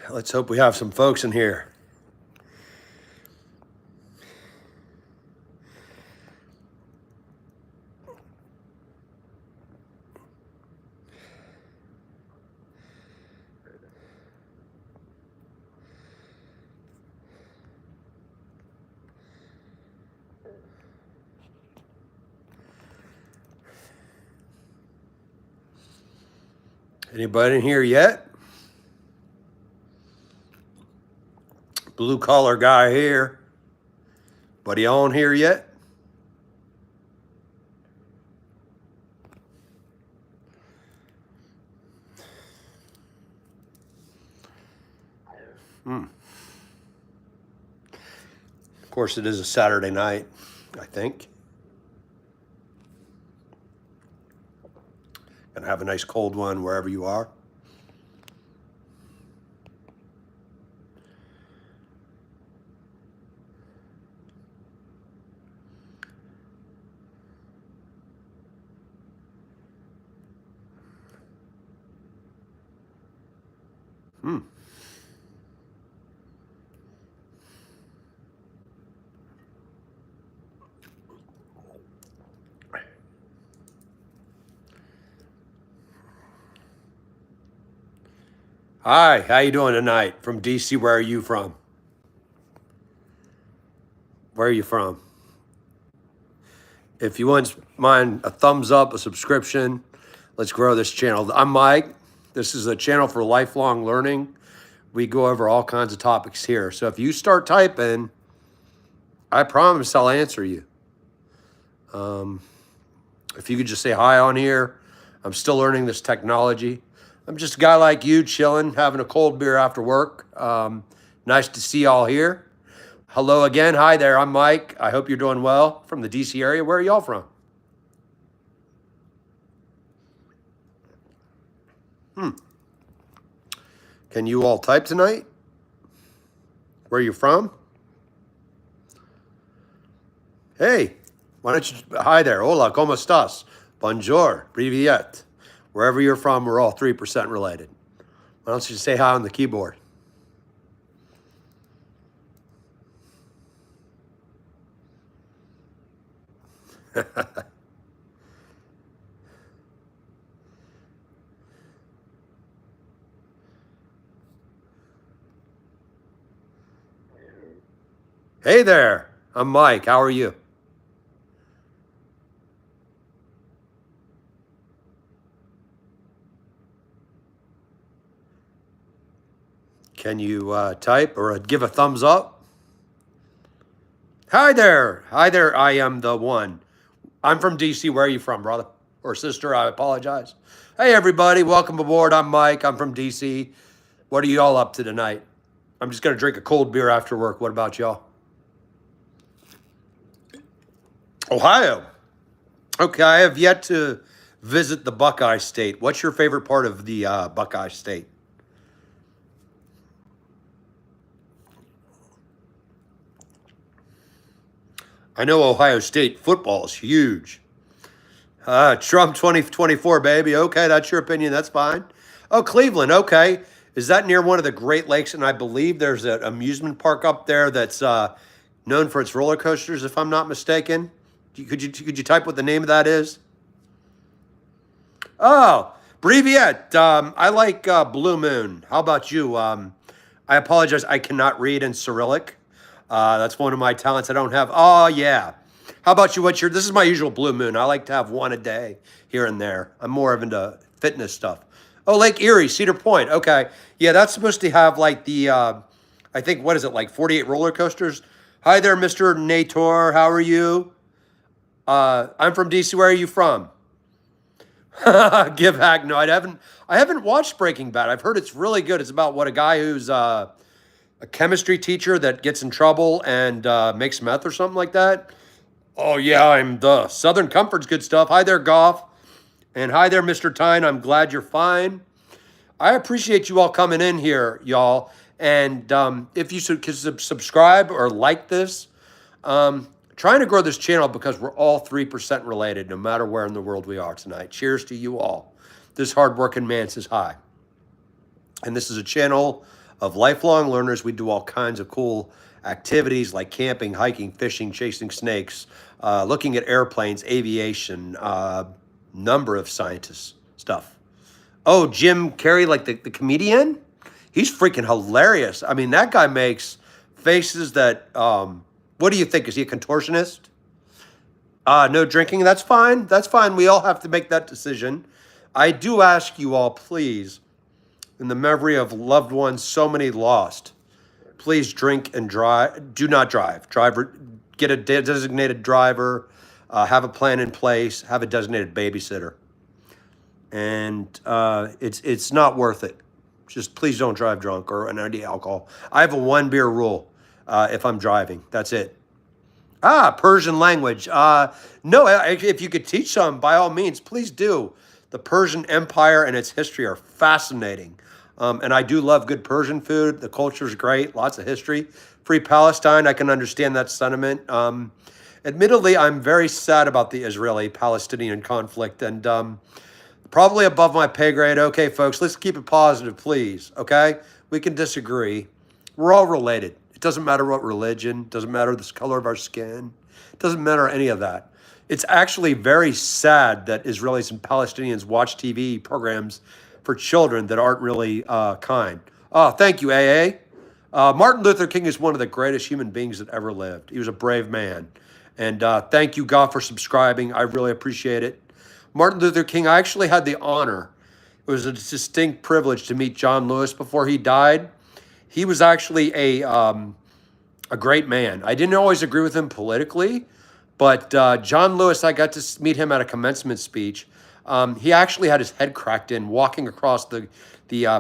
Let's hope we have some folks in here. Anybody in here yet? Blue collar guy here. Buddy on here yet? Of course, it is a Saturday night, I think. Gonna have a nice cold one wherever you are. Hi, how you doing tonight? From DC, where are you from? Where are you from? If you wouldn't mind a thumbs up, a subscription, let's grow this channel. I'm Mike. This is a channel for lifelong learning. We go over all kinds of topics here. So if you start typing, I promise I'll answer you. If you could just say hi on here. I'm still learning this technology. I'm just a guy like you, chilling, having a cold beer after work. Nice to see y'all here. Hello again. Hi there. I'm Mike. I hope you're doing well from the DC area. Where are y'all from? Can you all type tonight? Where are you from? Hey, why don't you? Hi there. Hola, ¿cómo estás? Bonjour, privyet. Wherever you're from, we're all 3% related. Why don't you say hi on the keyboard? Hey there. I'm Mike. How are you? Can you type or give a thumbs up? Hi there. Hi there. I am the one. I'm from DC. Where are you from, brother or sister? I apologize. Hey, everybody. Welcome aboard. I'm Mike. I'm from DC. What are you all up to tonight? I'm just going to drink a cold beer after work. What about y'all? Ohio. Okay, I have yet to visit the Buckeye State. What's your favorite part of the Buckeye State? I know Ohio State football is huge. Trump 2024, baby. Okay, that's your opinion. That's fine. Oh, Cleveland. Okay. Is that near one of the Great Lakes? And I believe there's an amusement park up there that's known for its roller coasters, if I'm not mistaken. Could you type what the name of that is? Oh, Breviet. I like Blue Moon. How about you? I apologize. I cannot read in Cyrillic. That's one of my talents I don't have. Oh, yeah. How about you? This is my usual Blue Moon. I like to have one a day here and there. I'm more of into fitness stuff. Oh, Lake Erie, Cedar Point. Okay. Yeah, that's supposed to have like the, I think, what is it, like 48 roller coasters? Hi there, Mr. Nator. How are you? I'm from DC. Where are you from? Give hack. No, I haven't watched Breaking Bad. I've heard it's really good. It's about what a guy who's a chemistry teacher that gets in trouble and makes meth or something like that. Oh yeah, I'm the Southern Comfort's good stuff. Hi there, Goff. And hi there, Mr. Tyne. I'm glad you're fine. I appreciate you all coming in here, y'all. And if you could subscribe or like this, trying to grow this channel because we're all 3% related, no matter where in the world we are tonight. Cheers to you all. This hardworking man says hi. And this is a channel of lifelong learners. We do all kinds of cool activities like camping, hiking, fishing, chasing snakes, looking at airplanes, aviation, number of scientists stuff. Oh, Jim Carrey, like the comedian? He's freaking hilarious. I mean, that guy makes faces that, what do you think? Is he a contortionist? No drinking. That's fine. That's fine. We all have to make that decision. I do ask you all, please, in the memory of loved ones, so many lost, please drink and drive. Do not drive. Driver, get a designated driver, have a plan in place, have a designated babysitter. And it's not worth it. Just please don't drive drunk or under any alcohol. I have a 1 beer rule if I'm driving. That's it. Persian language. No, if you could teach some, by all means, please do. The Persian Empire and its history are fascinating. And I do love good Persian food. The culture is great, lots of history. Free Palestine, I can understand that sentiment. Admittedly, I'm very sad about the Israeli-Palestinian conflict, and probably above my pay grade. Okay, folks, let's keep it positive, please, okay? We can disagree. We're all related. It doesn't matter what religion, doesn't matter the color of our skin, it doesn't matter any of that. It's actually very sad that Israelis and Palestinians watch TV programs for children that aren't really kind. Oh, thank you, AA. Martin Luther King is one of the greatest human beings that ever lived. He was a brave man. And thank you, God, for subscribing. I really appreciate it. Martin Luther King, I actually had the honor. It was a distinct privilege to meet John Lewis before he died. He was actually a great man. I didn't always agree with him politically, but John Lewis, I got to meet him at a commencement speech. He actually had his head cracked in walking across the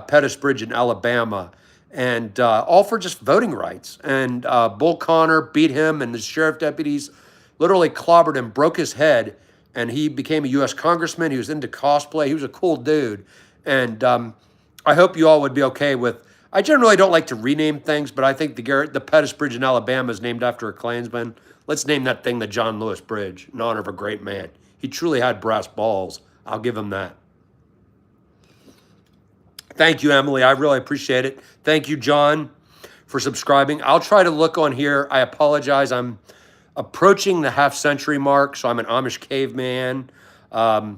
Pettus Bridge in Alabama, and all for just voting rights. And Bull Connor beat him, and the sheriff deputies literally clobbered him, broke his head, and he became a U.S. congressman. He was into cosplay. He was a cool dude. And I hope you all would be okay with, I generally don't like to rename things, but I think the Pettus Bridge in Alabama is named after a Klansman. Let's name that thing the John Lewis Bridge in honor of a great man. He truly had brass balls. I'll give him that. Thank you, Emily. I really appreciate it. Thank you, John, for subscribing. I'll try to look on here. I apologize. I'm approaching the half-century mark, so I'm an Amish caveman. I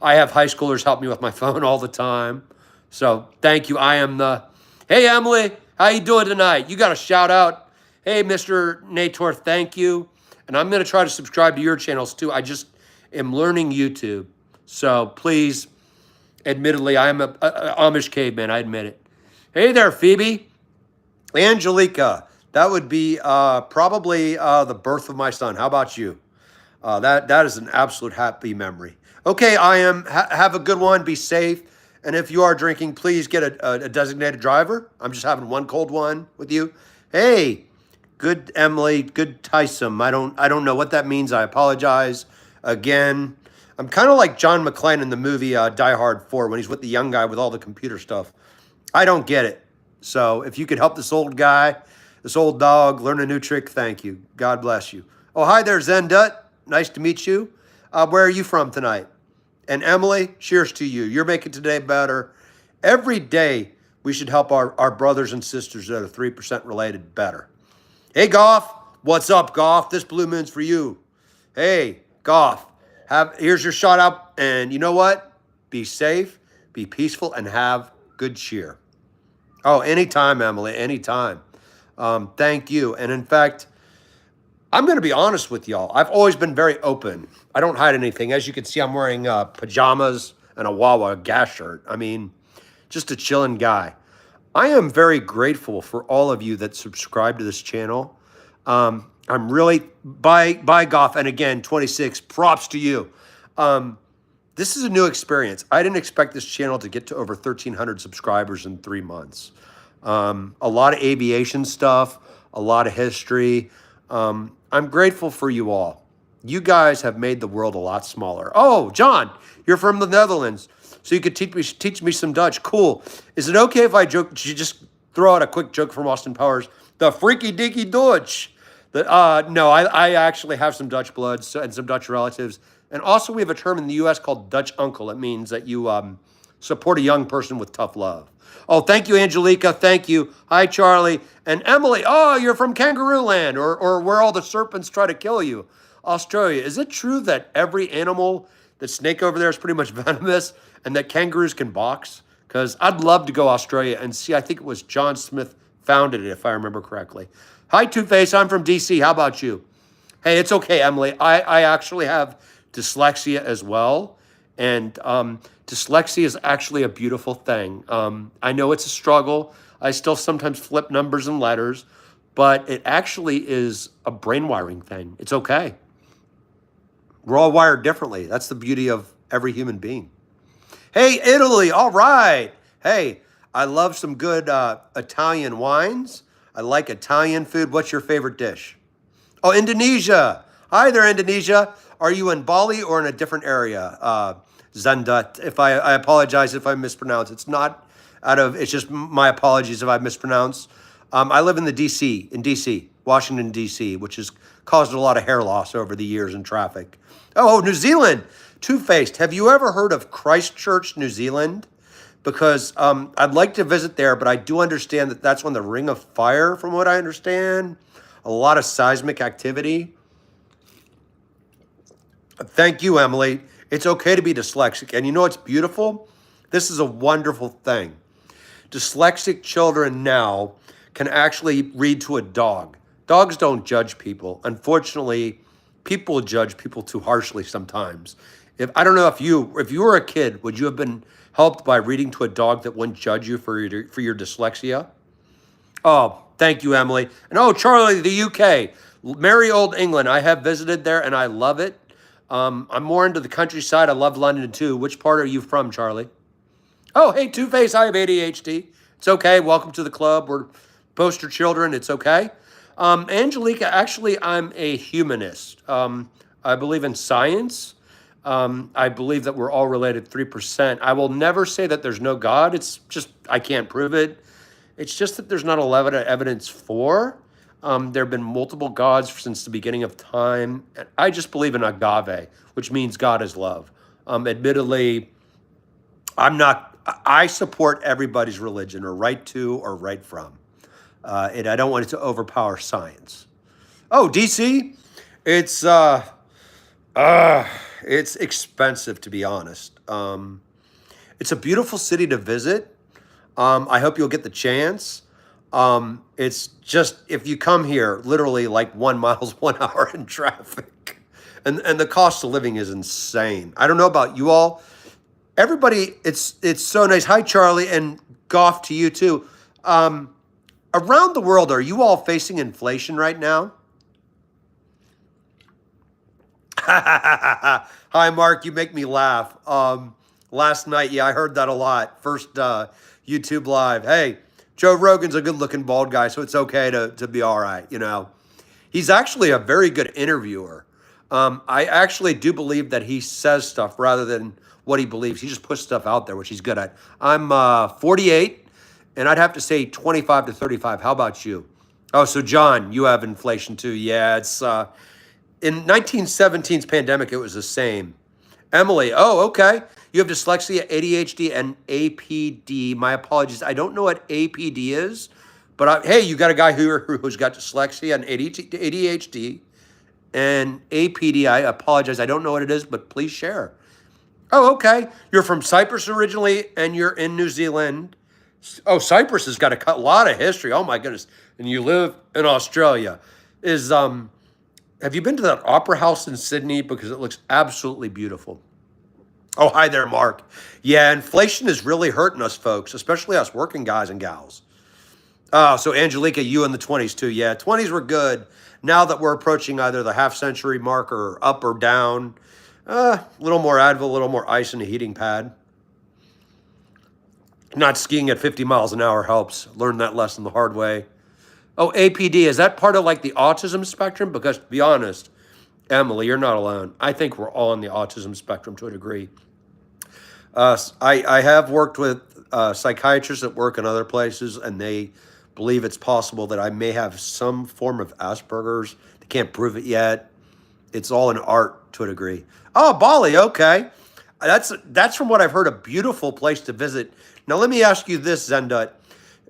have high schoolers help me with my phone all the time. So thank you. I am the... Hey, Emily. How you doing tonight? You got a shout-out. Hey, Mr. Nator, thank you. And I'm going to try to subscribe to your channels, too. I just am learning YouTube. So please, admittedly, I am an Amish caveman. I admit it. Hey there, Phoebe. Angelica. That would be probably the birth of my son. How about you? That is an absolute happy memory. Okay, I am. Have a good one. Be safe. And if you are drinking, please get a designated driver. I'm just having one cold one with you. Hey, good Emily, good Tyson. I don't know what that means. I apologize again. I'm kind of like John McClane in the movie Die Hard 4 when he's with the young guy with all the computer stuff. I don't get it. So if you could help this old guy, this old dog, learn a new trick, thank you. God bless you. Oh, hi there, Zendut. Nice to meet you. Where are you from tonight? And Emily, cheers to you. You're making today better. Every day, we should help our brothers and sisters that are 3% related better. Hey, Goff. What's up, Goff? This blue moon's for you. Hey, Goff. Here's your shout out. And you know what? Be safe, be peaceful, and have good cheer. Oh, anytime, Emily, anytime. Thank you. And in fact, I'm going to be honest with y'all. I've always been very open. I don't hide anything. As you can see, I'm wearing pajamas and a Wawa gas shirt. I mean, just a chilling guy. I am very grateful for all of you that subscribe to this channel. I'm really, by Goff, and again, 26, props to you. This is a new experience. I didn't expect this channel to get to over 1,300 subscribers in 3 months. A lot of aviation stuff, a lot of history. I'm grateful for you all. You guys have made the world a lot smaller. Oh, John, you're from the Netherlands, so you could teach me some Dutch. Cool. Is it okay if I just throw out a quick joke from Austin Powers? The freaky deaky Dutch. No, I actually have some Dutch blood and some Dutch relatives. And also we have a term in the U.S. called Dutch uncle. It means that you Support a young person with tough love. Oh, thank you, Angelica. Thank you. Hi, Charlie. And Emily. Oh, you're from Kangaroo Land, or where all the serpents try to kill you. Australia. Is it true that every animal, that snake over there is pretty much venomous, and that kangaroos can box? Because I'd love to go Australia and see. I think it was John Smith founded it, if I remember correctly. Hi, Two-Face. I'm from DC. How about you? Hey, it's okay, Emily. I actually have dyslexia as well. And dyslexia is actually a beautiful thing. I know it's a struggle. I still sometimes flip numbers and letters, but it actually is a brain wiring thing. It's okay. We're all wired differently. That's the beauty of every human being. Hey, Italy. All right. Hey, I love some good Italian wines. I like Italian food. What's your favorite dish? Oh, Indonesia. Hi there, Indonesia. Are you in Bali or in a different area? Zenda, if I apologize if I mispronounce. It's not it's just my apologies if I mispronounce. I live in DC, Washington, DC, which has caused a lot of hair loss over the years in traffic. Oh, New Zealand. Two-Faced. Have you ever heard of Christchurch, New Zealand? Because I'd like to visit there, but I do understand that that's on the Ring of Fire, from what I understand. A lot of seismic activity. Thank you, Emily. It's okay to be dyslexic. And you know what's beautiful? This is a wonderful thing. Dyslexic children now can actually read to a dog. Dogs don't judge people. Unfortunately, people judge people too harshly sometimes. I don't know if you were a kid, would you have been helped by reading to a dog that wouldn't judge you for your dyslexia? Oh, thank you, Emily. And oh, Charlie, the UK. Merry old England. I have visited there and I love it. I'm more into the countryside. I love London too. Which part are you from, Charlie? Oh, hey, Two-Face, I have ADHD. It's okay. Welcome to the club. We're poster children. It's okay. Angelica, actually, I'm a humanist. I believe in science. I believe that we're all related 3%. I will never say that there's no God. It's just, I can't prove it. It's just that there's not a lot of evidence for. There have been multiple gods since the beginning of time. I just believe in agave, which means God is love. Admittedly, I support everybody's religion, or right to or right from. And I don't want it to overpower science. Oh, DC? It's expensive, to be honest. It's a beautiful city to visit. I hope you'll get the chance. It's just, if you come here, literally like 1 mile, 1 hour in traffic. And the cost of living is insane. I don't know about you all. Everybody, it's so nice. Hi, Charlie, and Goff to you too. Around the world, are you all facing inflation right now? Hi, Mark. You make me laugh. Last night, yeah, I heard that a lot. First YouTube live. Hey, Joe Rogan's a good-looking bald guy, so it's okay to be all right, you know. He's actually a very good interviewer. I actually do believe that he says stuff rather than what he believes. He just puts stuff out there, which he's good at. I'm 48, and I'd have to say 25 to 35. How about you? Oh, so John, you have inflation too. Yeah, it's in 1917's pandemic, it was the same. Emily, oh, okay. You have dyslexia, ADHD, and APD. My apologies. I don't know what APD is, but hey, you got a guy who's got dyslexia and ADHD and APD. I apologize. I don't know what it is, but please share. Oh, okay. You're from Cyprus originally, and you're in New Zealand. Oh, Cyprus has got a lot of history. Oh, my goodness. And you live in Australia. Have you been to that opera house in Sydney? Because it looks absolutely beautiful. Oh, hi there, Mark. Yeah, inflation is really hurting us folks, especially us working guys and gals. Oh, so Angelica, you in the 20s too. Yeah, 20s were good. Now that we're approaching either the half-century mark or up or down, a little more Advil, a little more ice in the heating pad. Not skiing at 50 miles an hour helps. Learned that lesson the hard way. Oh, APD, is that part of like the autism spectrum? Because to be honest, Emily, you're not alone. I think we're all on the autism spectrum to a degree. I have worked with psychiatrists that work in other places, and they believe it's possible that I may have some form of Asperger's. They can't prove it yet. It's all an art to a degree. Oh, Bali, okay. That's from what I've heard, a beautiful place to visit. Now, let me ask you this, Zenda.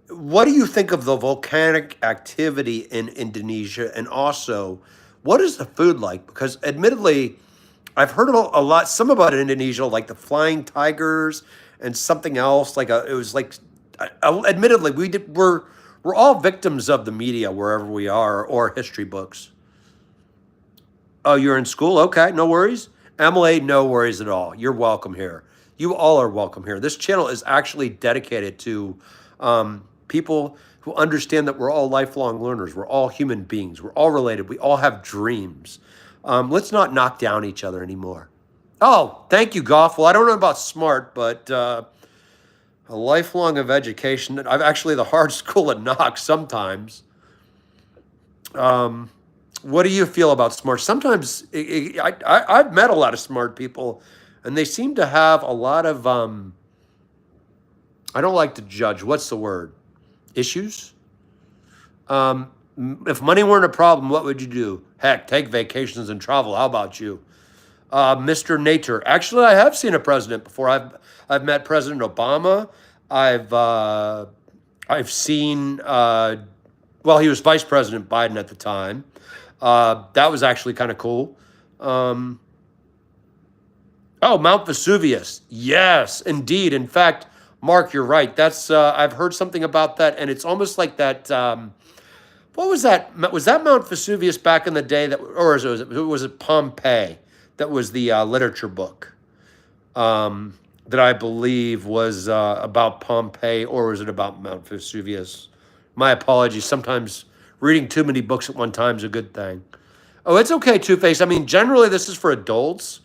What do you think of the volcanic activity in Indonesia? And also, what is the food like? Because admittedly, I've heard a lot, some about Indonesia, like the flying tigers and something else. It was like, admittedly, we're all victims of the media wherever we are, or history books. Oh, you're in school? Okay, no worries. Emily, no worries at all. You're welcome here. You all are welcome here. This channel is actually dedicated to people who understand that we're all lifelong learners. We're all human beings. We're all related. We all have dreams. Let's not knock down each other anymore. Oh, thank you, Goff. Well, I don't know about smart, but a lifelong of education. I've actually the hard school at knock sometimes. What do you feel about smart? Sometimes I've met a lot of smart people, and they seem to have a lot of, I don't like to judge. What's the word? Issues? If money weren't a problem, what would you do? Heck, take vacations and travel. How about you? Mr. Nater. Actually, I have seen a president before. I've met President Obama. I've seen, well, he was Vice President Biden at the time. That was actually kind of cool. Oh, Mount Vesuvius. Yes, indeed. In fact, Mark, you're right. That's I've heard something about that, and it's almost like that. What was that? Was that Mount Vesuvius back in the day? That, or was it Pompeii? That was the literature book that I believe was about Pompeii, or was it about Mount Vesuvius? My apologies. Sometimes reading too many books at one time is a good thing. Oh, it's okay, Two-Face. I mean, generally, this is for adults.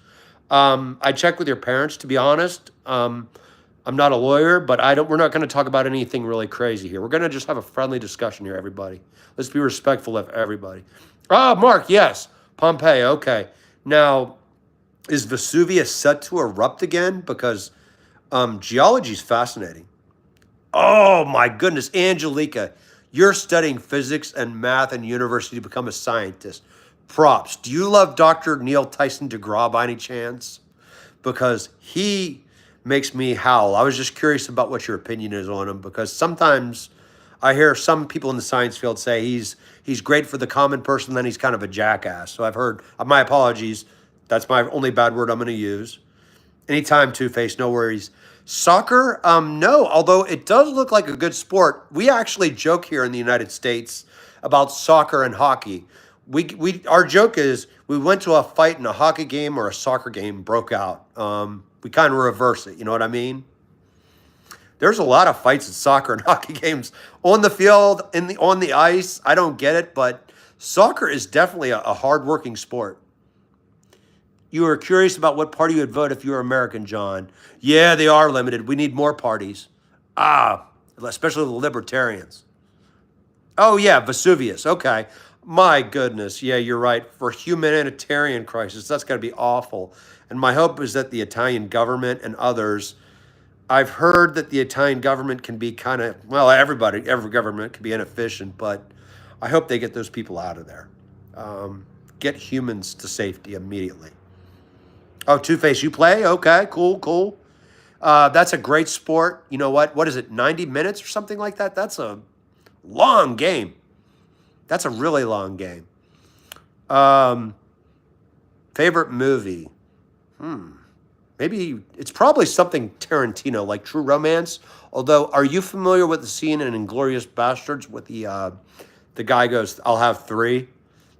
I check with your parents, to be honest. I'm not a lawyer, but we're not going to talk about anything really crazy here. We're going to just have a friendly discussion here, everybody. Let's be respectful of everybody. Ah, Mark, yes. Pompeii, okay. Now, is Vesuvius set to erupt again? Because geology is fascinating. Oh, my goodness. Angelica, you're studying physics and math in university to become a scientist. Props. Do you love Dr. Neil Tyson DeGraw by any chance? Because he makes me howl. I was just curious about what your opinion is on him, because sometimes I hear some people in the science field say he's great for the common person, then he's kind of a jackass. So I've heard, my apologies, that's my only bad word I'm going to use. Anytime, Two-Face, no worries. Soccer, no, although it does look like a good sport. We actually joke here in the United States about soccer and hockey. Our joke is we went to a fight in a hockey game or a soccer game, broke out. We kind of reverse it, you know what I mean? There's a lot of fights in soccer and hockey games on the field, on the ice. I don't get it, but soccer is definitely a hard-working sport. You were curious about what party you would vote if you were American, John. Yeah, they are limited. We need more parties. Especially the libertarians. Oh, yeah, Vesuvius. Okay. My goodness. Yeah, you're right. For humanitarian crisis, that's got to be awful. And my hope is that the Italian government and others, I've heard that the Italian government can be kind of, well, every government can be inefficient, but I hope they get those people out of there. Get humans to safety immediately. Oh, Two-Face, you play? Okay, cool. That's a great sport. You know what? What is it, 90 minutes or something like that? That's a long game. That's a really long game. Favorite movie? Maybe it's probably something Tarantino, like True Romance. Although, are you familiar with the scene in Inglourious Bastards with the guy goes, "I'll have three"?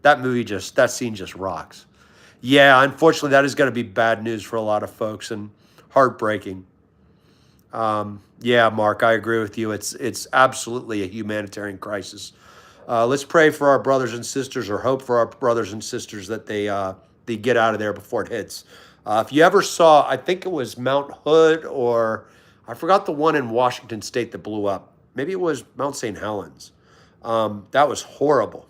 That scene just rocks. Yeah, unfortunately, that is going to be bad news for a lot of folks and heartbreaking. Yeah, Mark, I agree with you. It's absolutely a humanitarian crisis. Let's pray for our brothers and sisters, or hope for our brothers and sisters that they get out of there before it hits. If you ever saw, I think it was Mount Hood, or I forgot the one in Washington State that blew up. Maybe it was Mount St. Helens. That was horrible.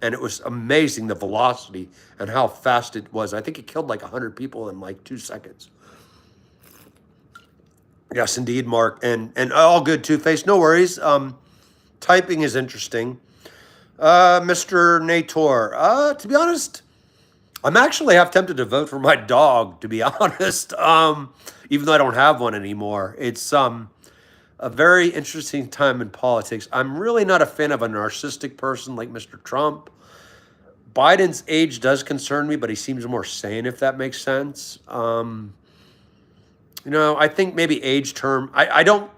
And it was amazing, the velocity and how fast it was. I think it killed like 100 people in like 2 seconds. Yes, indeed, Mark. And all good, Two-Face. No worries. Typing is interesting. Mr. Nator, to be honest, I'm actually half tempted to vote for my dog, to be honest. Even though I don't have one anymore. It's a very interesting time in politics. I'm really not a fan of a narcissistic person like Mr. Trump. Biden's age does concern me, but he seems more sane, if that makes sense. I think maybe age term. I don't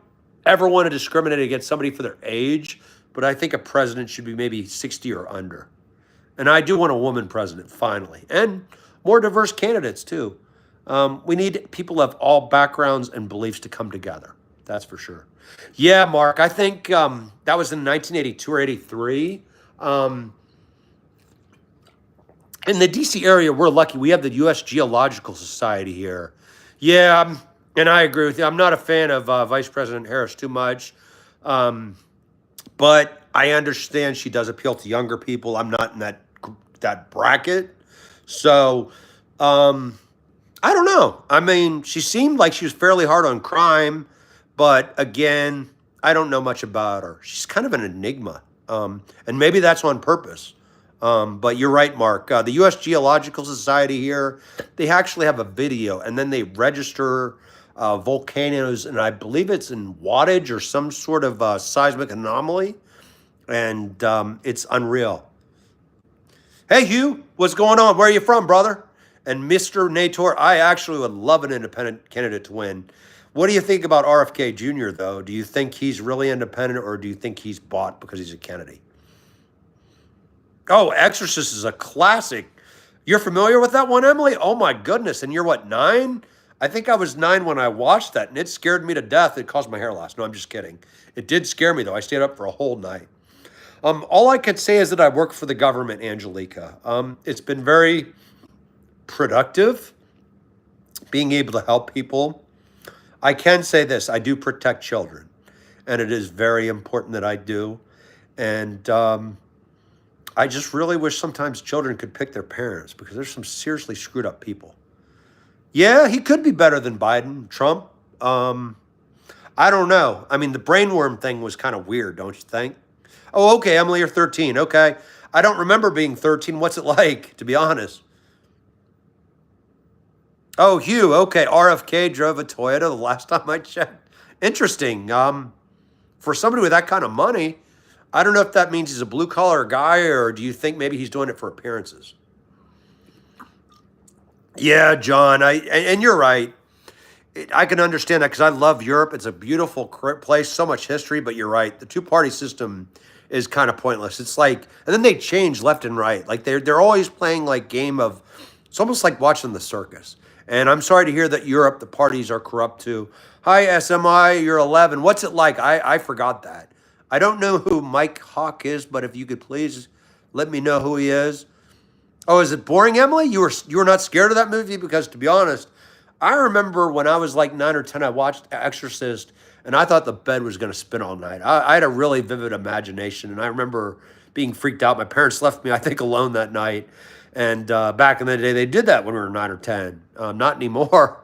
ever want to discriminate against somebody for their age, but I think a president should be maybe 60 or under. And I do want a woman president, finally, and more diverse candidates, too. We need people of all backgrounds and beliefs to come together. That's for sure. Yeah, Mark, I think that was in 1982 or 83. Um, in the DC area, we're lucky. We have the U.S. Geological Society here. Yeah, and I agree with you. I'm not a fan of Vice President Harris too much. Um, but I understand she does appeal to younger people. I'm not in that bracket, so um, I don't know. I mean, she seemed like she was fairly hard on crime, but again, I don't know much about her. She's kind of an enigma, and maybe that's on purpose. But you're right, Mark. The U.S. Geological Society here, they actually have a video, and then they register volcanoes, and I believe it's in wattage or some sort of seismic anomaly, and it's unreal. Hey, Hugh, what's going on? Where are you from, brother? And Mr. Nator, I actually would love an independent candidate to win. What do you think about RFK Jr., though? Do you think he's really independent, or do you think he's bought because he's a Kennedy? Oh, Exorcist is a classic. You're familiar with that one, Emily? Oh my goodness. And you're what, 9? I think I was 9 when I watched that, and it scared me to death. It caused my hair loss. No, I'm just kidding. It did scare me, though. I stayed up for a whole night. All I could say is that I work for the government, Angelica. It's been very productive being able to help people. I can say this: I do protect children, and it is very important that I do. And I just really wish sometimes children could pick their parents, because there's some seriously screwed up people. Yeah, he could be better than Biden, Trump. I don't know. I mean, the brainworm thing was kind of weird, don't you think? Oh, okay, Emily, you're 13. Okay. I don't remember being 13. What's it like, to be honest? Oh, Hugh, okay. RFK drove a Toyota the last time I checked. Interesting. For somebody with that kind of money, I don't know if that means he's a blue collar guy, or do you think maybe he's doing it for appearances? Yeah, John, and you're right. I can understand that because I love Europe. It's a beautiful place, so much history. But you're right, the two-party system is kind of pointless. It's like, and then they change left and right. Like they're always playing like game of. It's almost like watching the circus. And I'm sorry to hear that Europe, the parties are corrupt too. Hi, SMI, you're 11. What's it like? I forgot that. I don't know who Mike Hawk is, but if you could please let me know who he is. Oh, is it boring, Emily? You were not scared of that movie? Because to be honest, I remember when I was like 9 or 10, I watched Exorcist, and I thought the bed was going to spin all night. I had a really vivid imagination, and I remember being freaked out. My parents left me, I think, alone that night. And back in the day, they did that when we were 9 or 10. Not anymore.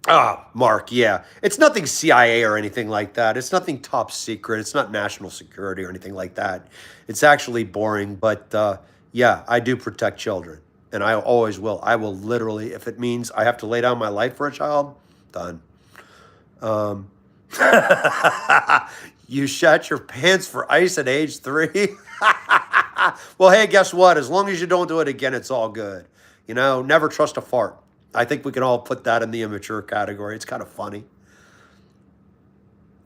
Ah, Mark, yeah. It's nothing CIA or anything like that. It's nothing top secret. It's not national security or anything like that. It's actually boring, but yeah, I do protect children, and I always will. I will literally, if it means I have to lay down my life for a child, done. Um, you shat your pants for ice at age 3? Well, hey, guess what? As long as you don't do it again, it's all good. Never trust a fart. I think we can all put that in the immature category. It's kind of funny.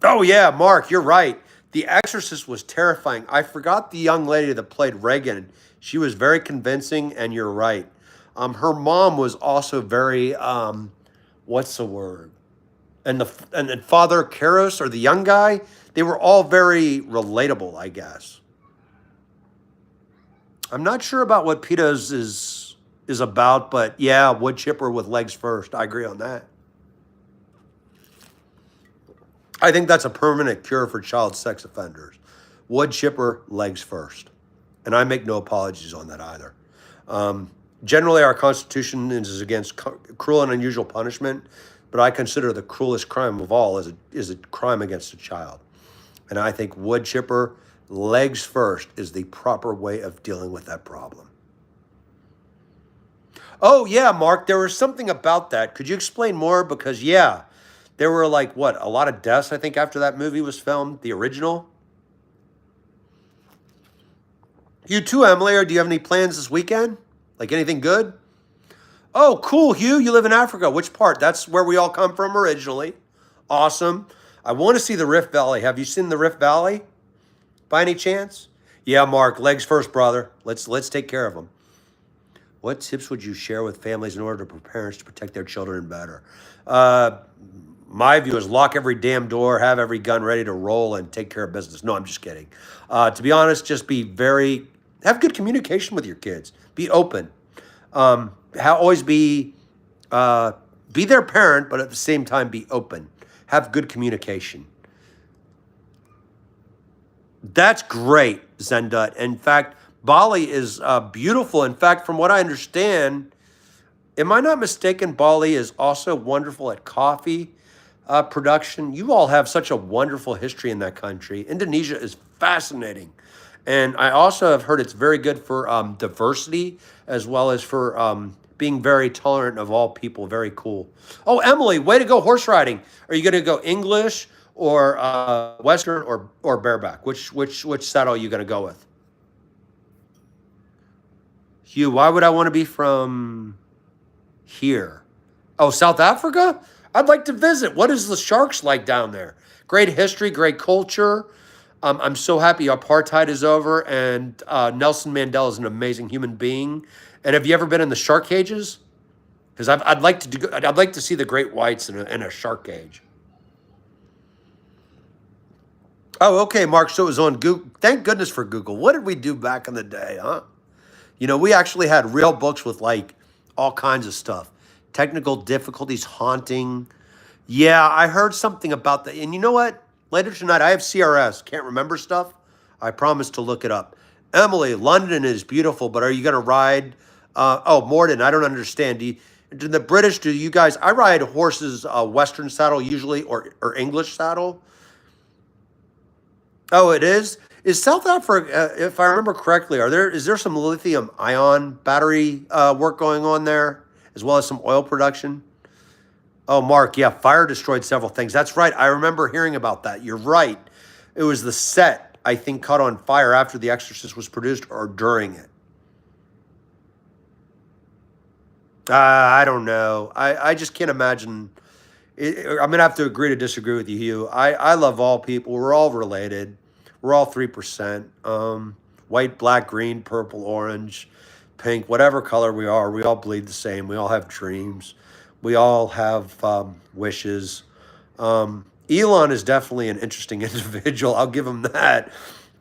Oh, yeah, Mark, you're right. The Exorcist was terrifying. I forgot the young lady that played Reagan. She was very convincing, and you're right. Her mom was also very, what's the word? And Father Karras, or the young guy, they were all very relatable, I guess. I'm not sure about what PETA's is about, but yeah, wood chipper with legs first. I agree on that. I think that's a permanent cure for child sex offenders. Wood chipper, legs first. And I make no apologies on that either. Generally, our Constitution is against cruel and unusual punishment, but I consider the cruelest crime of all is a crime against a child. And I think wood chipper, Legs first is the proper way of dealing with that problem. Oh, yeah, Mark, there was something about that. Could you explain more? Because, yeah, there were like, what, a lot of deaths, I think, after that movie was filmed, the original. You too, Emily, or do you have any plans this weekend? Like anything good? Oh, cool, Hugh. You live in Africa. Which part? That's where we all come from originally. Awesome. I want to see the Rift Valley. Have you seen the Rift Valley by any chance? Yeah, Mark, legs first, brother. Let's take care of them. What tips would you share with families in order for parents to protect their children better? Uh, my view is lock every damn door, have every gun ready to roll, and take care of business. No, I'm just kidding. To be honest, just have good communication with your kids. Be open. Always be their parent, but at the same time be open. Have good communication. That's great, Zendut. In fact, Bali is beautiful. In fact, from what I understand, am I not mistaken? Bali is also wonderful at coffee production. You all have such a wonderful history in that country. Indonesia is fascinating. And I also have heard it's very good for diversity as well as for being very tolerant of all people. Very cool. Oh, Emily, way to go horse riding. Are you going to go English or Western or bareback? Which saddle are you going to go with? Hugh, why would I want to be from here? Oh, South Africa? I'd like to visit. What is the sharks like down there? Great history, great culture. I'm so happy apartheid is over and Nelson Mandela is an amazing human being. And have you ever been in the shark cages? Because I'd like to see the great whites in a shark cage. Oh, okay, Mark. So it was on Google. Thank goodness for Google. What did we do back in the day, huh? We actually had real books with like all kinds of stuff. Technical difficulties, haunting. Yeah, I heard something about that. And you know what? Later tonight, I have CRS. Can't remember stuff. I promise to look it up. Emily, London is beautiful, but are you going to ride? Oh, Morden, I don't understand. Do the British, do you guys, I ride horses, Western saddle usually, or English saddle. Oh, it is? Is South Africa, if I remember correctly, is there some lithium ion battery work going on there, as well as some oil production? Oh, Mark, yeah, fire destroyed several things. That's right. I remember hearing about that. You're right. It was the set, I think, caught on fire after The Exorcist was produced or during it. I don't know. I just can't imagine. I'm going to have to agree to disagree with you, Hugh. I love all people. We're all related. We're all 3%. White, black, green, purple, orange, pink, whatever color we are, we all bleed the same. We all have dreams. We all have wishes. Elon is definitely an interesting individual. I'll give him that.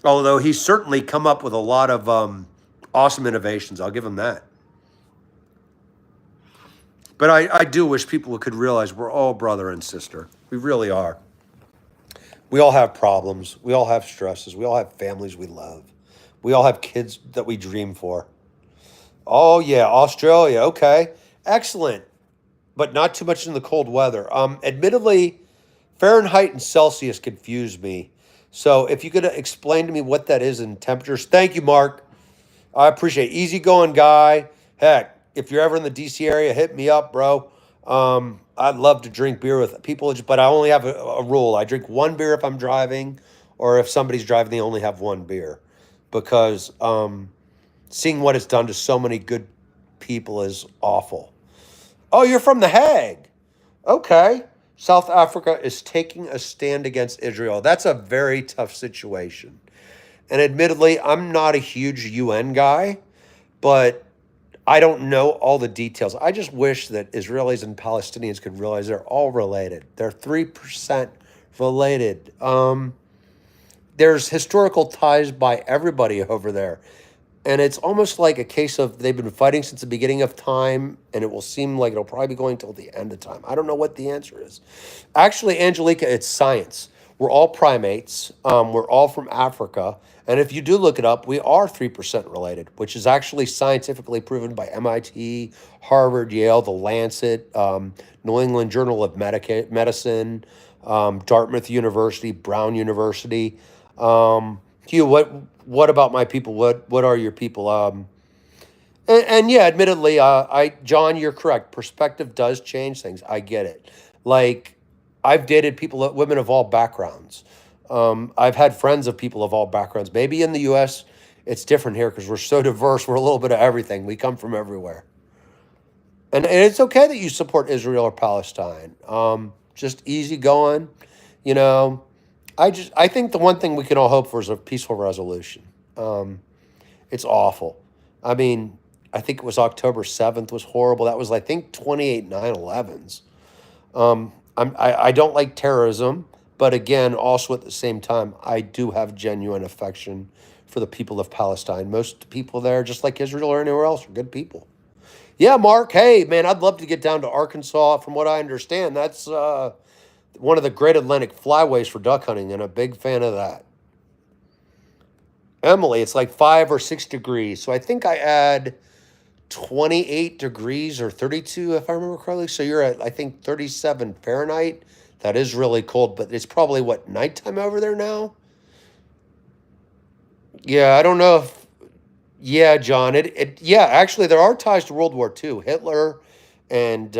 Although he's certainly come up with a lot of awesome innovations. I'll give him that. But I do wish people could realize we're all brother and sister. We really are. We all have problems. We all have stresses. We all have families we love. We all have kids that we dream for. Oh, yeah, Australia. Okay. Excellent. But not too much in the cold weather. Admittedly, Fahrenheit and Celsius confuse me. So if you could explain to me what that is in temperatures. Thank you, Mark. I appreciate it. Easygoing guy. Heck, if you're ever in the DC area, hit me up, bro. I'd love to drink beer with people, but I only have a rule. I drink one beer if I'm driving, or if somebody's driving, they only have one beer. Because seeing what it's done to so many good people is awful. Oh, you're from The Hague. Okay. South Africa is taking a stand against Israel. That's a very tough situation. And admittedly, I'm not a huge UN guy, but I don't know all the details. I just wish that Israelis and Palestinians could realize they're all related. They're 3% related. There's historical ties by everybody over there. And it's almost like a case of they've been fighting since the beginning of time, and it will seem like it'll probably be going till the end of time. I don't know what the answer is. Actually, Angelica, it's science. We're all primates. We're all from Africa. And if you do look it up, we are 3% related, which is actually scientifically proven by MIT, Harvard, Yale, The Lancet, New England Journal of Medicine, Dartmouth University, Brown University. Hugh, what about my people? What are your people? And yeah, admittedly, John, you're correct. Perspective does change things. I get it. Like, I've dated people, women of all backgrounds. I've had friends of people of all backgrounds. Maybe in the U.S. it's different here because we're so diverse. We're a little bit of everything. We come from everywhere, and it's okay that you support Israel or Palestine. Just easy going, you know. I think the one thing we can all hope for is a peaceful resolution. Um, it's awful. I mean, I think it was October 7th was horrible. That was, I think, 28 9/11s. I don't like terrorism, but again, also at the same time, I do have genuine affection for the people of Palestine. Most people there, just like Israel or anywhere else, are good people. Yeah, Mark. Hey, man, I'd love to get down to Arkansas. From what I understand, that's one of the Great Atlantic flyways for duck hunting, and a big fan of that. Emily, it's like 5 or 6 degrees. So I think I add 28 degrees or 32, if I remember correctly. So you're at, I think, 37 Fahrenheit. That is really cold, but it's probably what, nighttime over there now? Yeah, I don't know if, yeah, John, yeah, actually, there are ties to World War II. Hitler and,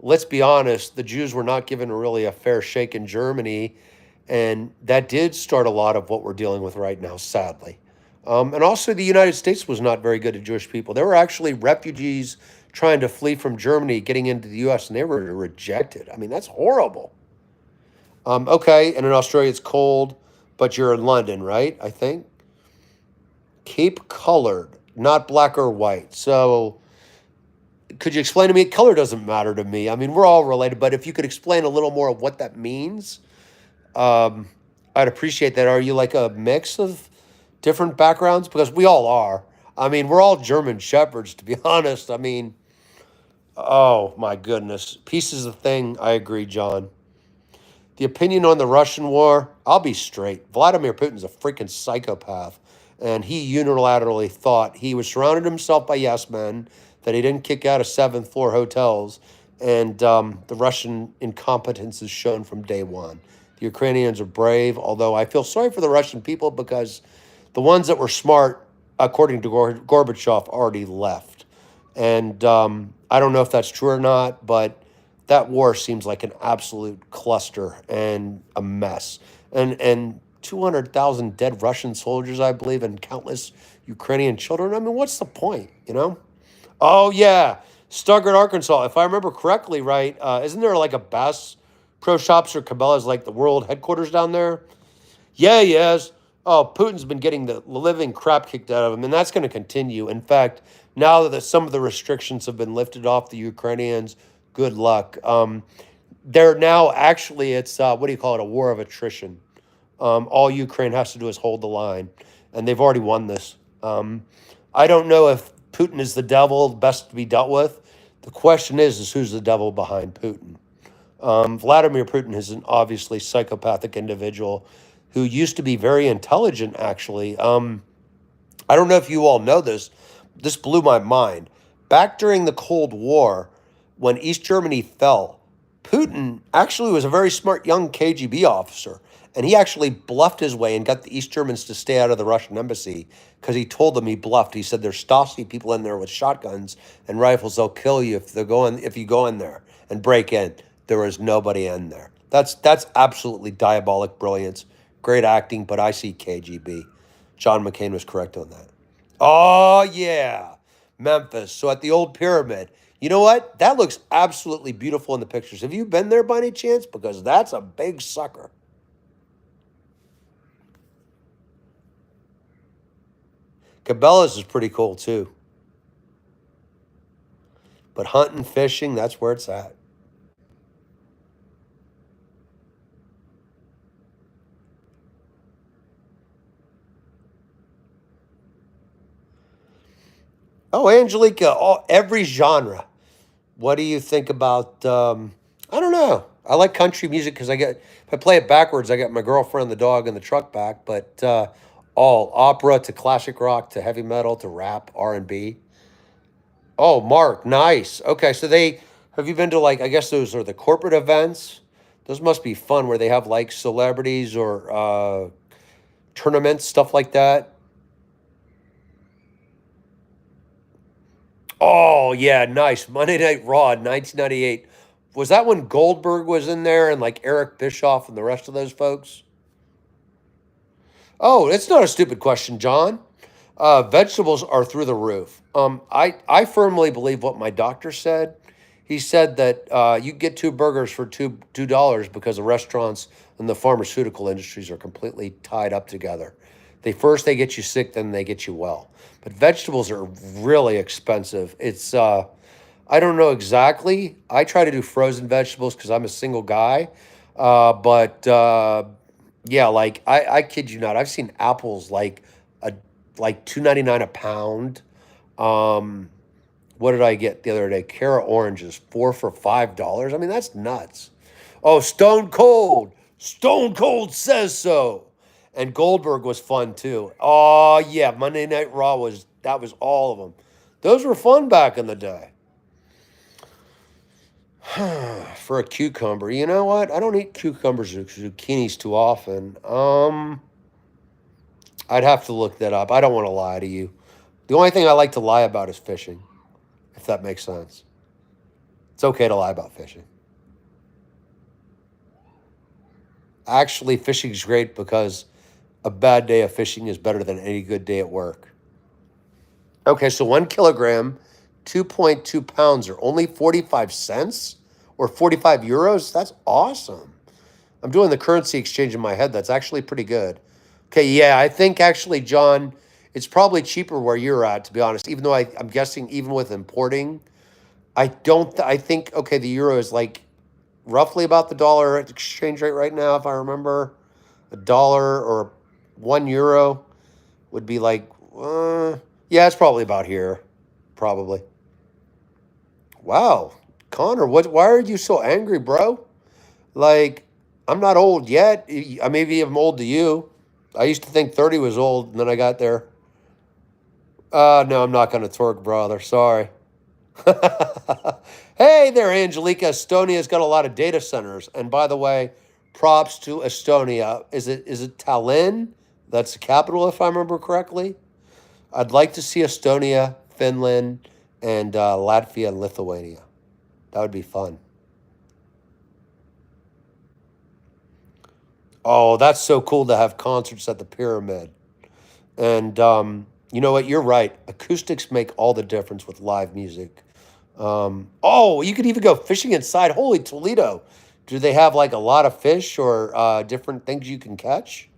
let's be honest, the Jews were not given really a fair shake in Germany. And that did start a lot of what we're dealing with right now, sadly. And also, the United States was not very good to Jewish people. There were actually refugees trying to flee from Germany, getting into the U.S., and they were rejected. I mean, that's horrible. Okay, and in Australia, it's cold, but you're in London, right? I think. Cape colored, not black or white. So, could you explain to me? Color doesn't matter to me. I mean, we're all related, but if you could explain a little more of what that means, um, I'd appreciate that. Are you like a mix of different backgrounds? Because we all are. I mean, we're all German shepherds, to be honest. I mean, oh my goodness. Peace is the thing. I agree, John. The opinion on the Russian war, I'll be straight. Vladimir Putin's a freaking psychopath. And he unilaterally thought he was surrounded himself by yes men, that he didn't kick out of seventh floor hotels. And the Russian incompetence is shown from day one. The Ukrainians are brave, although I feel sorry for the Russian people because the ones that were smart, according to Gorbachev, already left. And I don't know if that's true or not, but that war seems like an absolute cluster and a mess. And 200,000 dead Russian soldiers, I believe, and countless Ukrainian children. I mean, what's the point, you know? Oh, yeah. Stuttgart, Arkansas. If I remember correctly, right, isn't there like a Bass Pro Shops or Cabela's like the world headquarters down there? Yeah, yes. Oh, Putin's been getting the living crap kicked out of him, and that's going to continue. In fact, now that some of the restrictions have been lifted off the Ukrainians, good luck. They're now actually, it's, what do you call it, a war of attrition. All Ukraine has to do is hold the line, and they've already won this. I don't know if Putin is the devil, best to be dealt with. The question is who's the devil behind Putin? Vladimir Putin is an obviously psychopathic individual who used to be very intelligent, actually. I don't know if you all know this. This blew my mind. Back during the Cold War, when East Germany fell, Putin actually was a very smart young KGB officer. And he actually bluffed his way and got the East Germans to stay out of the Russian embassy because he told them he bluffed. He said there's Stasi people in there with shotguns and rifles. They'll kill you if you go in there and break in. There was nobody in there. That's absolutely diabolic brilliance. Great acting, but I see KGB. John McCain was correct on that. Oh yeah, Memphis. So at the old pyramid. You know what? That looks absolutely beautiful in the pictures. Have you been there by any chance? Because that's a big sucker. Cabela's is pretty cool too. But hunting, fishing, that's where it's at. Oh, Angelica, every genre. What do you think about? I don't know. I like country music because if I play it backwards, I got my girlfriend, the dog, and the truck back. But all opera to classic rock to heavy metal to rap, R&B. Oh, Mark, nice. Okay, so they have you been to like I guess those are the corporate events. Those must be fun where they have like celebrities or tournaments, stuff like that. Oh yeah, nice. Monday Night Raw, 1998. Was that when Goldberg was in there and like Eric Bischoff and the rest of those folks? Oh, it's not a stupid question, John. Vegetables are through the roof. I firmly believe what my doctor said. He said that you get two burgers for $2 because the restaurants and the pharmaceutical industries are completely tied up together. They get you sick, then they get you well. But vegetables are really expensive. It's I don't know exactly. I try to do frozen vegetables because I'm a single guy. But yeah, like I kid you not, I've seen apples a like 2.99 a pound. Um, what did I get the other day? Cara oranges, four for $5. I mean, that's nuts. Oh, Stone Cold. Stone Cold says so. And Goldberg was fun too. Oh yeah, Monday Night Raw was all of them. Those were fun back in the day. For a cucumber, you know what? I don't eat cucumbers or zucchinis too often. I'd have to look that up. I don't want to lie to you. The only thing I like to lie about is fishing, if that makes sense. It's okay to lie about fishing. Actually, fishing is great because a bad day of fishing is better than any good day at work. Okay, so 1 kilogram, 2.2 pounds are only 45 cents or 45 euros. That's awesome. I'm doing the currency exchange in my head. That's actually pretty good. Okay, yeah, I think actually, John, it's probably cheaper where you're at, to be honest. Even though I'm guessing, even with importing, I don't. I think okay, the euro is like roughly about the dollar exchange rate right now, if I remember. A dollar or 1 euro would be like, yeah, it's probably about here, probably. Wow, Connor, what? Why are you so angry, bro? Like, I'm not old yet. Maybe I'm old to you. I used to think 30 was old, and then I got there. No, I'm not going to twerk, brother. Sorry. Hey there, Angelica. Estonia's got a lot of data centers. And by the way, props to Estonia. Is it Tallinn? That's the capital, if I remember correctly. I'd like to see Estonia, Finland, and Latvia and Lithuania. That would be fun. Oh, that's so cool to have concerts at the pyramid. And you know what? You're right. Acoustics make all the difference with live music. Oh, you could even go fishing inside. Holy Toledo. Do they have like a lot of fish or different things you can catch?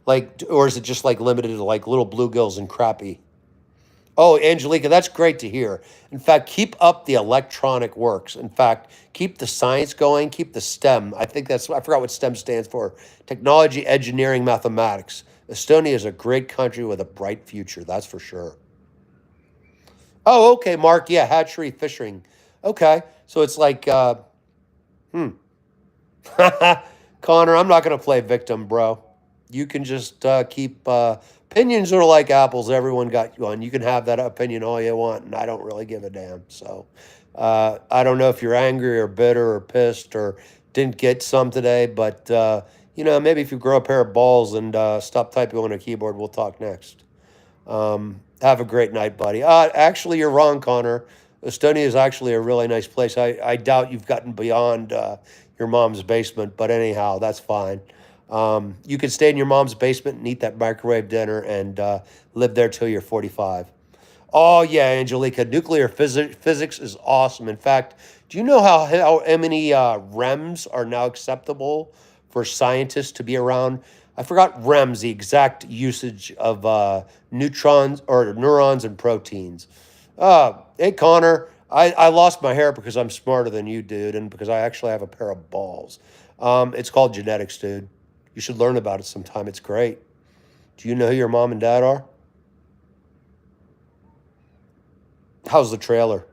Like, or is it just like limited to like little bluegills and crappie? Oh, Angelica, that's great to hear. In fact, keep up the electronic works. In fact, keep the science going, keep the STEM. I forgot what STEM stands for. Technology, engineering, mathematics. Estonia is a great country with a bright future, that's for sure. Oh, okay, Mark. Yeah, hatchery fishing. Okay, so it's like, hmm. Connor, I'm not going to play victim, bro. You can just keep opinions are like apples. Everyone got one. You can have that opinion all you want, and I don't really give a damn. So I don't know if you're angry or bitter or pissed or didn't get some today, but maybe if you grow a pair of balls and stop typing on a keyboard, we'll talk next. Have a great night, buddy. Actually, you're wrong, Connor. Estonia is actually a really nice place. I doubt you've gotten beyond your mom's basement, but anyhow, that's fine. You can stay in your mom's basement and eat that microwave dinner and live there till you're 45. Oh, yeah, Angelica, physics is awesome. In fact, do you know how many REMs are now acceptable for scientists to be around? I forgot REMs, the exact usage of neutrons or neurons and proteins. Hey, Connor, I lost my hair because I'm smarter than you, dude, and because I actually have a pair of balls. It's called genetics, dude. You should learn about it sometime. It's great. Do you know who your mom and dad are? How's the trailer?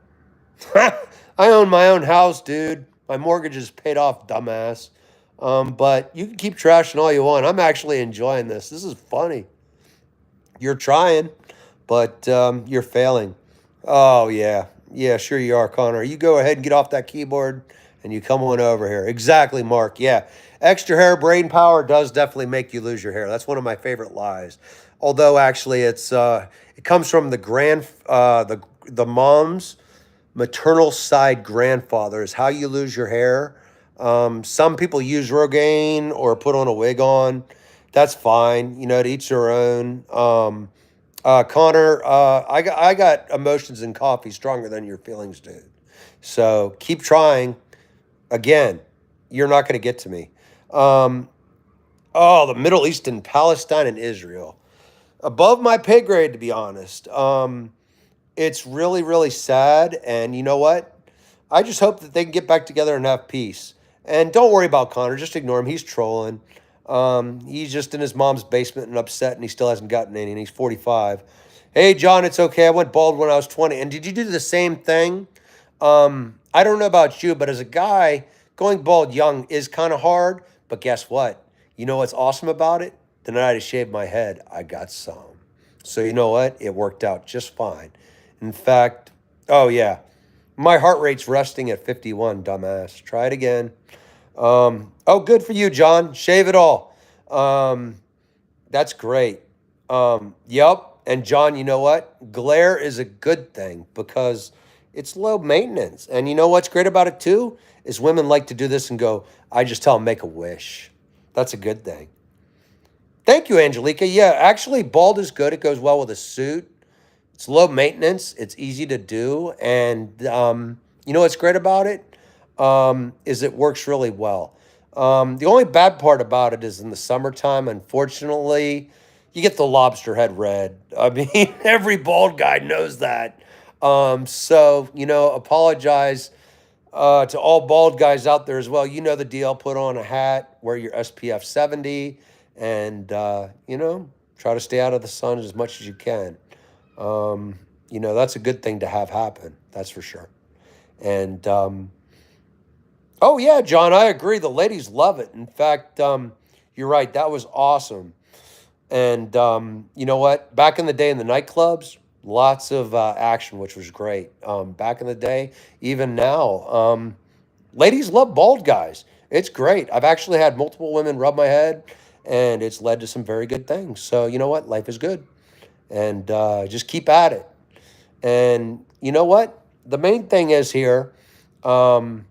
I own my own house, dude. My mortgage is paid off, dumbass. But you can keep trashing all you want. I'm actually enjoying this. This is funny. You're trying, but you're failing. Oh, yeah. Yeah, sure you are, Connor. You go ahead and get off that keyboard and you come on over here. Exactly, Mark. Yeah. Extra hair brain power does definitely make you lose your hair. That's one of my favorite lies. Although actually it comes from the mom's maternal side grandfather is how you lose your hair. Some people use Rogaine or put on a wig on. That's fine. You know, to each their own. Connor, I got emotions in coffee stronger than your feelings, dude. So keep trying. Again, you're not going to get to me. Um, oh, the Middle East and Palestine and Israel. Above my pay grade, to be honest. It's really, really sad. And you know what? I just hope that they can get back together and have peace. And don't worry about Connor. Just ignore him. He's trolling. He's just in his mom's basement and upset, and he still hasn't gotten any, and he's 45. Hey, John, it's okay. I went bald when I was 20. And did you do the same thing? I don't know about you, but as a guy, going bald young is kind of hard. But guess what? You know what's awesome about it? The night I shaved my head, I got some. So you know what? It worked out just fine. In fact, oh yeah, my heart rate's resting at 51, dumbass. Try it again. Oh, good for you, John. Shave it all. Um, that's great. Yep. And John, you know what? Glare is a good thing because it's low maintenance. And you know what's great about it too? Is women like to do this and go, I just tell them make a wish. That's a good thing. Thank you, Angelica. Yeah, actually, bald is good. It goes well with a suit. It's low maintenance. It's easy to do. And you know what's great about it? Is it works really well. The only bad part about it is in the summertime, unfortunately, you get the lobster head red. I mean, every bald guy knows that. So, you know, apologize to all bald guys out there as well. You know the deal. Put on a hat, wear your SPF 70, and, you know, try to stay out of the sun as much as you can. You know, that's a good thing to have happen. That's for sure. And, oh, yeah, John, I agree. The ladies love it. In fact, you're right. That was awesome. And you know what? Back in the day in the nightclubs, lots of action, which was great. Back in the day, even now, ladies love bald guys. It's great. I've actually had multiple women rub my head, and it's led to some very good things. So you know what? Life is good, and just keep at it. And you know what? The main thing is here. Um,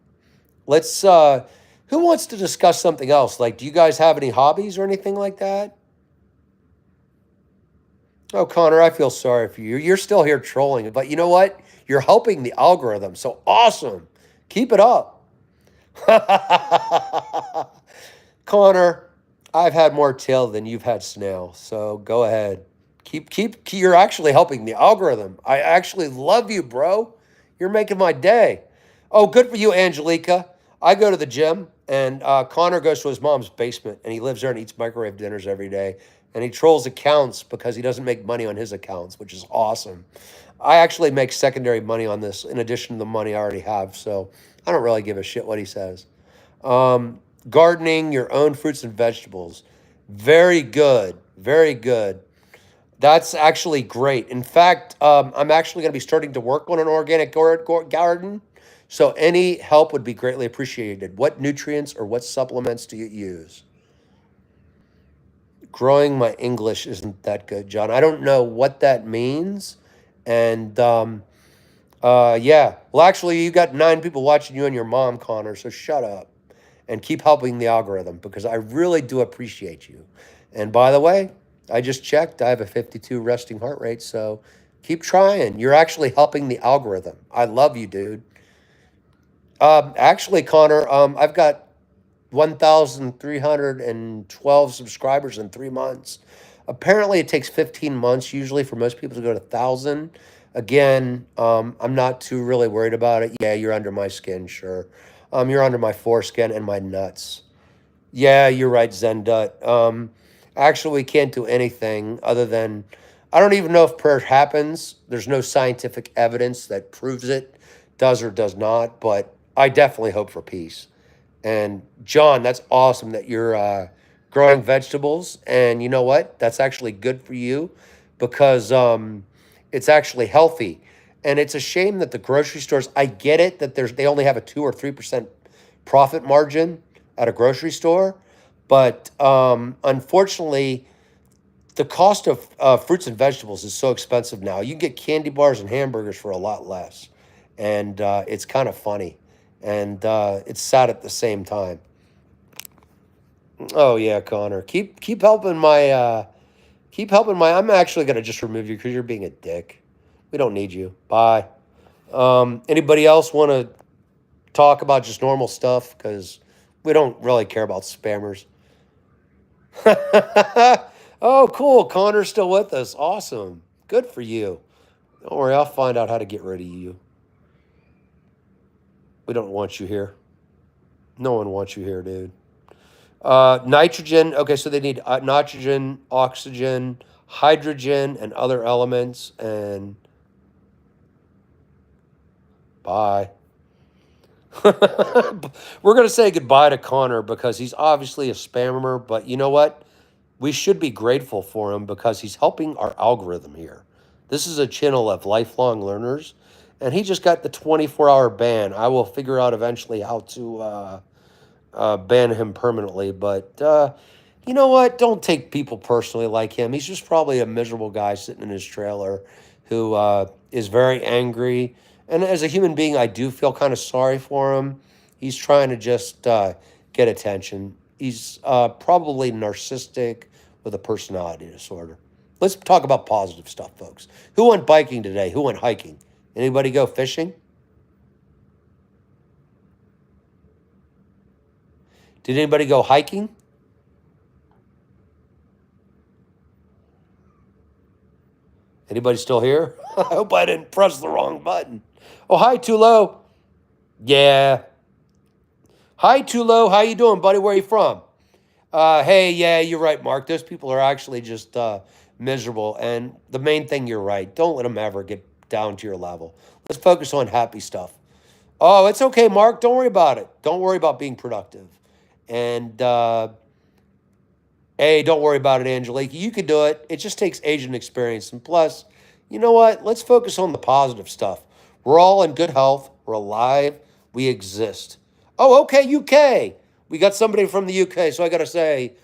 let's. Who wants to discuss something else? Like, do you guys have any hobbies or anything like that? Oh, Connor, I feel sorry for you. You're still here trolling, but you know what? You're helping the algorithm. So awesome. Keep it up. Connor, I've had more tail than you've had snail. So go ahead. You're actually helping the algorithm. I actually love you, bro. You're making my day. Oh, good for you, Angelica. I go to the gym, and Connor goes to his mom's basement, and he lives there and eats microwave dinners every day. And he trolls accounts because he doesn't make money on his accounts, which is awesome. I actually make secondary money on this in addition to the money I already have, so I don't really give a shit what he says. Gardening your own fruits and vegetables. Very good. Very good. That's actually great. In fact, I'm actually going to be starting to work on an organic garden. So any help would be greatly appreciated. What nutrients or what supplements do you use? Growing my English isn't that good, John. I don't know what that means. And yeah. Well, actually, you got 9 people watching you and your mom, Connor. So shut up and keep helping the algorithm because I really do appreciate you. And by the way, I just checked. I have a 52 resting heart rate. So keep trying. You're actually helping the algorithm. I love you, dude. Actually, Connor, I've got 1,312 subscribers in 3 months. Apparently, it takes 15 months usually for most people to go to 1,000. Again, I'm not too really worried about it. Yeah, you're under my skin, sure. You're under my foreskin and my nuts. Yeah, you're right, Zendut. Actually, we can't do anything other than I don't even know if prayer happens. There's no scientific evidence that proves it does or does not, but I definitely hope for peace. And John, that's awesome that you're growing vegetables. And you know what? That's actually good for you because it's actually healthy. And it's a shame that the grocery stores, I get it that they only have a 2 or 3% profit margin at a grocery store. But unfortunately, the cost of fruits and vegetables is so expensive now. You can get candy bars and hamburgers for a lot less. And it's kind of funny. And it's sad at the same time. Oh yeah, Connor. Keep helping my I'm actually gonna just remove you because you're being a dick. We don't need you. Bye. Anybody else want to talk about just normal stuff? Because we don't really care about spammers. Oh, cool. Connor's still with us. Awesome. Good for you. Don't worry, I'll find out how to get rid of you. We don't want you here. No one wants you here, dude. Nitrogen. Okay, so they need nitrogen, oxygen, hydrogen, and other elements. And bye. We're going to say goodbye to Connor because he's obviously a spammer. But you know what? We should be grateful for him because he's helping our algorithm here. This is a channel of lifelong learners, and he just got the 24-hour ban. I will figure out eventually how to ban him permanently. But you know what? Don't take people personally like him. He's just probably a miserable guy sitting in his trailer who is very angry. And as a human being, I do feel kind of sorry for him. He's trying to just get attention. He's probably narcissistic with a personality disorder. Let's talk about positive stuff, folks. Who went biking today? Who went hiking? Anybody go fishing? Did anybody go hiking? Anybody still here? I hope I didn't press the wrong button. Oh, hi, Tulo. Yeah. Hi, Tulo. How you doing, buddy? Where are you from? Hey, yeah, you're right, Mark. Those people are actually just miserable. And the main thing, you're right. Don't let them ever get down to your level. Let's focus on happy stuff. Oh, it's okay, Mark. Don't worry about it. Don't worry about being productive. And, hey, don't worry about it, Angelique. You can do it. It just takes age and experience. And plus, you know what? Let's focus on the positive stuff. We're all in good health. We're alive. We exist. Oh, okay, UK. We got somebody from the UK. So I got to say,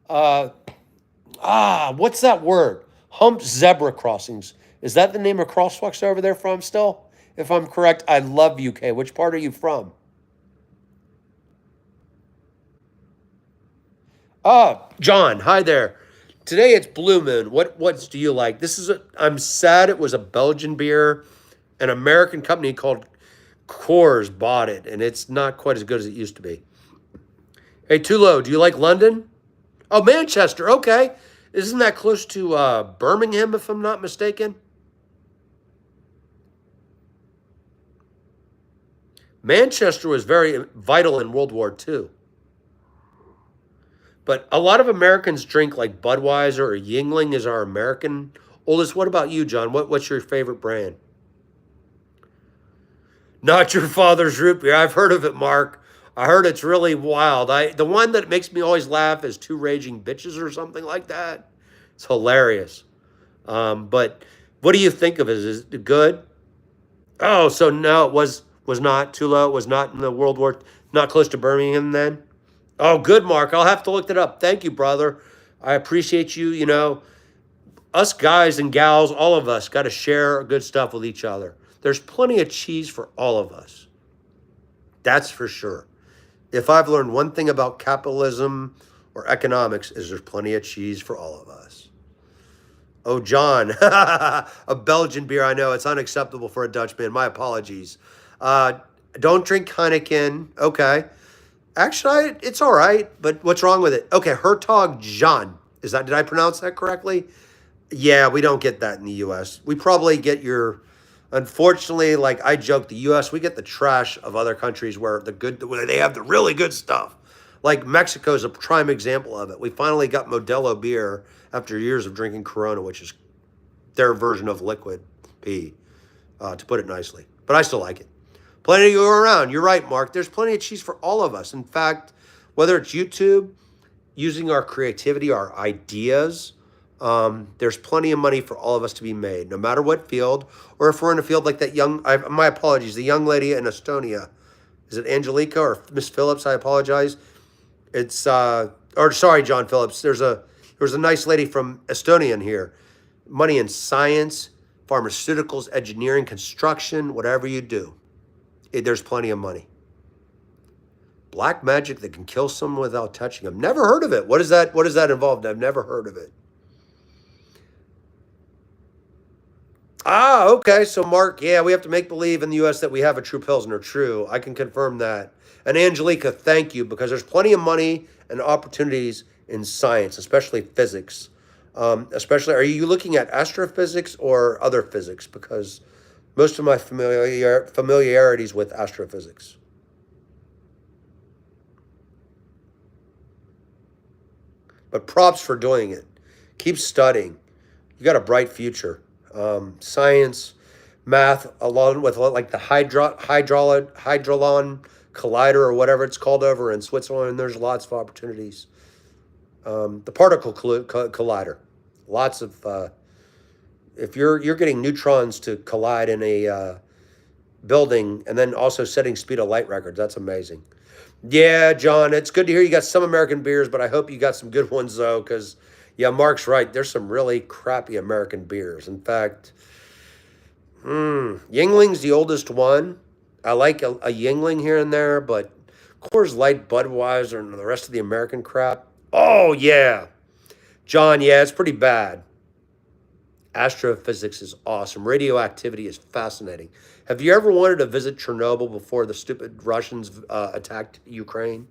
what's that word? Hump zebra crossings. Is that the name of crosswalks over there from still? If I'm correct, I love UK. Which part are you from? John, hi there. Today it's Blue Moon. What do you like? I'm sad it was a Belgian beer. An American company called Coors bought it, and it's not quite as good as it used to be. Hey, Tulo, do you like London? Oh, Manchester, okay. Isn't that close to Birmingham, if I'm not mistaken? Manchester was very vital in World War II. But a lot of Americans drink like Budweiser or Yingling is our American oldest. What about you, John? What's your favorite brand? Not your father's root beer. I've heard of it, Mark. I heard it's really wild. The one that makes me always laugh is Two Raging Bitches or something like that. It's hilarious. But what do you think of it? Is it good? Oh, so no, it was not too low. It was not in the World War, not close to Birmingham then. Oh, good, Mark. I'll have to look that up. Thank you, brother. I appreciate you. You know, us guys and gals, all of us got to share good stuff with each other. There's plenty of cheese for all of us. That's for sure. If I've learned one thing about capitalism or economics is there's plenty of cheese for all of us. Oh, John, a Belgian beer. I know it's unacceptable for a Dutchman. My apologies. Don't drink Heineken. Okay. Actually, it's all right, but what's wrong with it? Okay, Hertog Jan. Did I pronounce that correctly? Yeah, we don't get that in the U.S. We probably get unfortunately, like I joke, the U.S., we get the trash of other countries where they have the really good stuff. Like Mexico is a prime example of it. We finally got Modelo beer after years of drinking Corona, which is their version of liquid pee, to put it nicely. But I still like it. Plenty of you around. You're right, Mark. There's plenty of cheese for all of us. In fact, whether it's YouTube, using our creativity, our ideas, there's plenty of money for all of us to be made, no matter what field, or if we're in a field like that my apologies, the young lady in Estonia. Is it Angelica or Miss Phillips? I apologize. It's or sorry, John Phillips. There's a nice lady from Estonia in here. Money in science, pharmaceuticals, engineering, construction, whatever you do, there's plenty of money. Black magic that can kill someone without touching them. Never heard of it. What is that? What does that involve? I've never heard of it. Ah, okay. So, Mark, yeah, we have to make believe in the U.S. that we have a true Pilsner. True. I can confirm that. And Angelica, thank you, because there's plenty of money and opportunities in science, especially physics. Especially, are you looking at astrophysics or other physics? Because most of my familiarities with astrophysics. But props for doing it. Keep studying. You got a bright future. Science, math, along with like the hydrolon collider or whatever it's called over in Switzerland. There's lots of opportunities. The particle collider, lots of. If you're getting neutrons to collide in a building and then also setting speed of light records, that's amazing. Yeah, John, it's good to hear you got some American beers, but I hope you got some good ones though, because yeah, Mark's right. There's some really crappy American beers. In fact, Yingling's the oldest one. I like a Yingling here and there, but Coors Light, Budweiser, and the rest of the American crap. Oh yeah, John. Yeah, it's pretty bad. Astrophysics is awesome. Radioactivity is fascinating. Have you ever wanted to visit Chernobyl before the stupid Russians attacked Ukraine?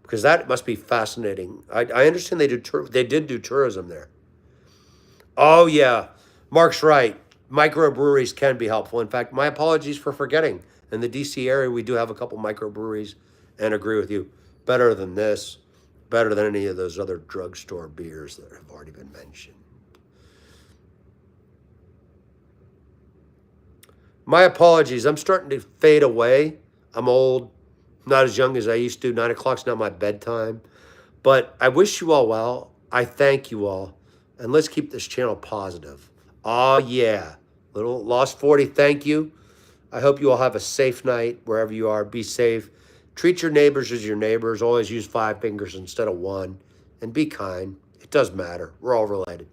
Because that must be fascinating. I understand they did do tourism there. Oh yeah, Mark's right. Microbreweries can be helpful. In fact, my apologies for forgetting. In the DC area, we do have a couple microbreweries, and agree with you. Better than this, better than any of those other drugstore beers that have already been mentioned. My apologies. I'm starting to fade away. I'm old, not as young as I used to. 9 o'clock's not my bedtime. But I wish you all well. I thank you all. And let's keep this channel positive. Oh, yeah. Little Lost 40, thank you. I hope you all have a safe night wherever you are. Be safe. Treat your neighbors as your neighbors. Always use 5 fingers instead of one. And be kind. It does matter. We're all related.